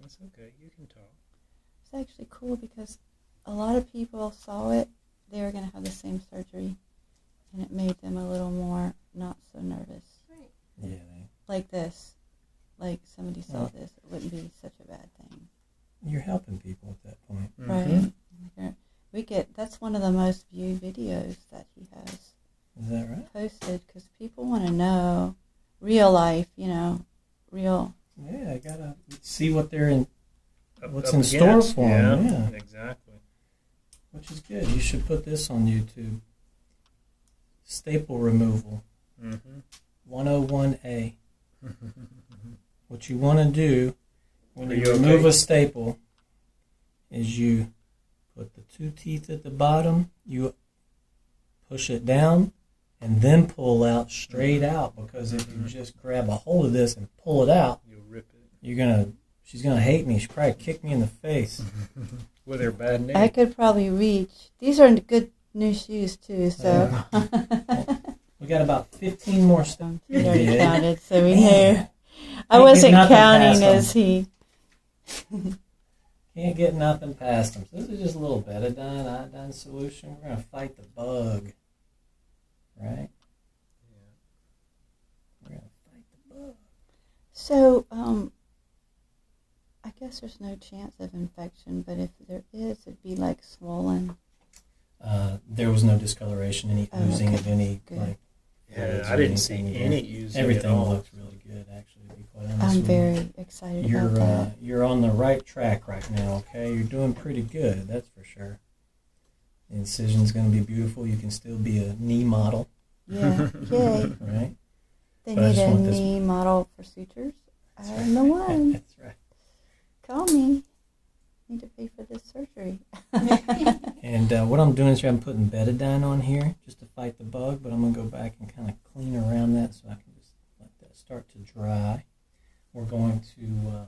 That's okay. You can talk. It's actually cool because a lot of people saw it. They were going to have the same surgery, and it made them a little more not so nervous. Right. Yeah. Like this. Like somebody saw this, it wouldn't be such a bad thing. You're helping people at that point. Right. That's one of the most viewed videos that he has. Is that right? Posted because people want to know real life, real. Yeah, I gotta see what they're in, what's Up in store against. for them. Yeah, Exactly. which is good. You should put this on YouTube. Staple removal, 101A. What you want to do when you remove a staple is you put the 2 teeth at the bottom, you push it down, and then pull out straight out, because if you just grab a hold of this and pull it out, You'll rip it. she's gonna hate me. She'll probably kick me in the face. With her bad knee. I could probably reach. These are good new shoes too, so. We got about 15 more steps. We already counted, so we Man. knew. I wasn't nothing past counting them. as he. Can't get nothing past them. So this is just a little betadine, iodine solution. We're going to fight the bug. Right? Yeah. We're going to fight the bug. So, I guess there's no chance of infection, but if there is, it'd be like swollen. There was no discoloration, any oozing of any, Good. like, Yeah, fluids I or didn't see anything any there. using Everything at all. looks really good, actually, to be quite honest I'm with you. very excited about that. You're on the right track right now, okay? You're doing pretty good, that's for sure. The incision's going to be beautiful. You can still be a knee model, Yeah, yay. right? They But I need just a want this- knee model for sutures. I'm the one. That's right. Call me. Need to pay for this surgery. And what I'm doing is I'm putting betadine on here just to fight the bug, but I'm going to go back and kind of clean around that so I can just let that start to dry. We're going to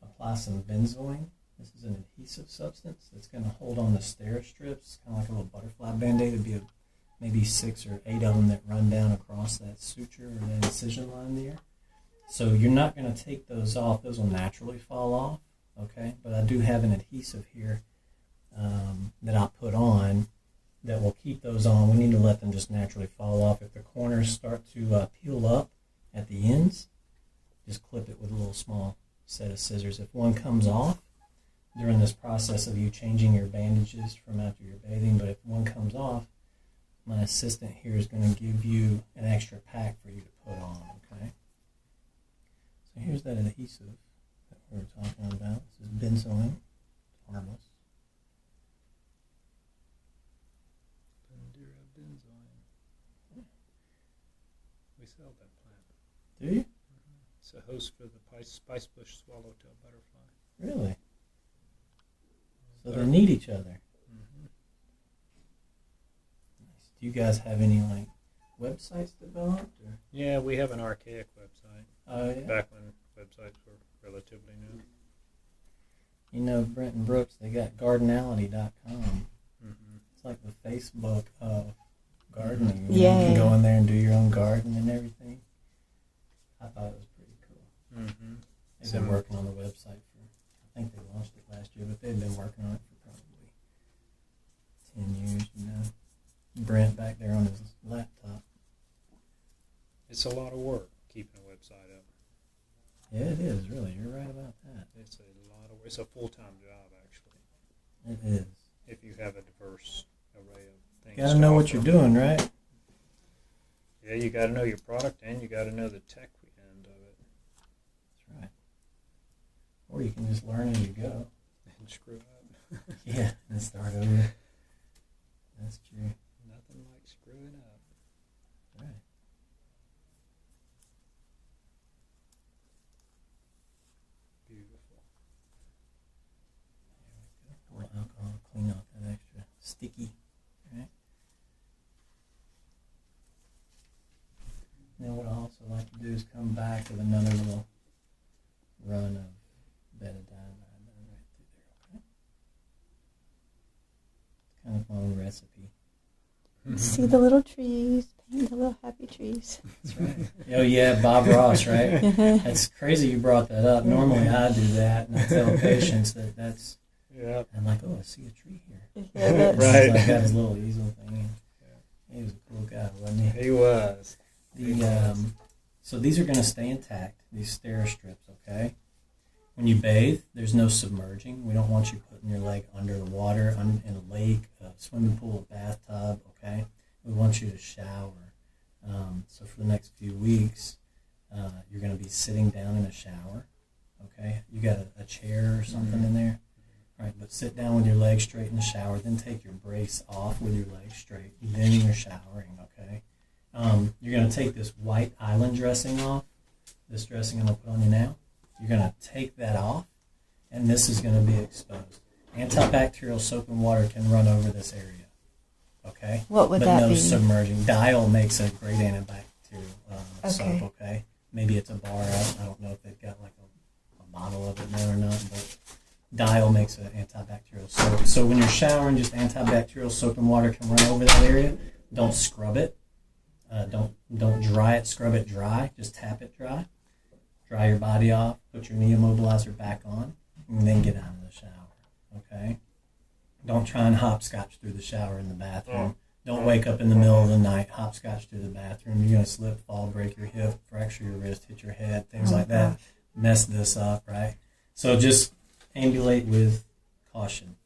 apply some benzoin. This is an adhesive substance that's going to hold on the stair strips, kind of like a little butterfly band-aid. There'd be maybe 6 or 8 of them that run down across that suture or that incision line there. So you're not going to take those off. Those will naturally fall off, okay? But I do have an adhesive here that I'll put on that will keep those on. We need to let them just naturally fall off. If the corners start to peel up at the ends, just clip it with a little small set of scissors. If one comes off during this process of you changing your bandages from after you're bathing, but if one comes off, my assistant here is going to give you an extra pack for you to put on, okay? So here's that adhesive that we were talking about. This is benzoin. It's harmless. Benzoin. We sell that plant. Do you? It's a host for the spice bush swallowtail butterfly. Really? So they need each other. Nice. Do you guys have any like websites developed? Or? Yeah, we have an archaic website. Oh yeah. Back when websites were relatively new. You know, Brent and Brooks, they got gardenality.com. Mm-hmm. It's like the Facebook of gardening. Yeah. You can go in there and do your own garden and everything. I thought it was pretty cool. Mm-hmm. They've been working on the website for, I think they launched it last year, but they've been working on it for probably 10 years, you know. Brent back there on his laptop. It's a lot of work keeping a website up. Yeah, it is, really. You're right about that. It's a lot of work. It's a full-time job, actually, It is. if you have a diverse array of things. Got to know what you're doing, right? Yeah, you got to know your product, and you got to know the tech end of it. That's right. Or you can just learn as you go. And screw up. Yeah, and start over. That's true. Nothing like screwing up. Right. Beautiful. A little alcohol to clean off that extra sticky, right? And then what I also like to do is come back with another little run of betadine right through there, okay? It's kind of my own recipe. See the little trees, paint the little happy trees. That's right. Oh yeah, Bob Ross, right? That's crazy you brought that up. Normally I do that, and I tell patients that's. Yeah. I'm like, oh, I see a tree here. Yeah, that's, Right. I got his little easel thing. He was a cool guy, wasn't he? He was. So these are going to stay intact. These stair strips, okay? When you bathe, there's no submerging. We don't want you putting your leg under the water in a lake, a swimming pool, a bathtub, okay? We want you to shower. So for the next few weeks, you're going to be sitting down in a shower, okay? You got a chair or something in there? All right, but sit down with your legs straight in the shower, then take your brace off with your legs straight. Then you're showering, okay? You're going to take this white island dressing off, this dressing I'm going to put on you now. You're going to take that off, and this is going to be exposed. Antibacterial soap and water can run over this area, okay? what would But that no be? submerging. Dial makes a great antibacterial soap, Okay. okay? Maybe it's a bar. I don't know if they've got like a bottle of it now or not, but Dial makes an antibacterial soap. So when you're showering, just antibacterial soap and water can run over that area. Don't scrub it. Don't dry it. Scrub it dry. Just tap it dry. Dry your body off. Put your knee immobilizer back on, and then get out of the shower. Okay. Don't try and hopscotch through the shower in the bathroom. Don't wake up in the middle of the night, hopscotch through the bathroom. You're gonna slip, fall, break your hip, fracture your wrist, hit your head, things like that. Mess this up, right? So just ambulate with caution.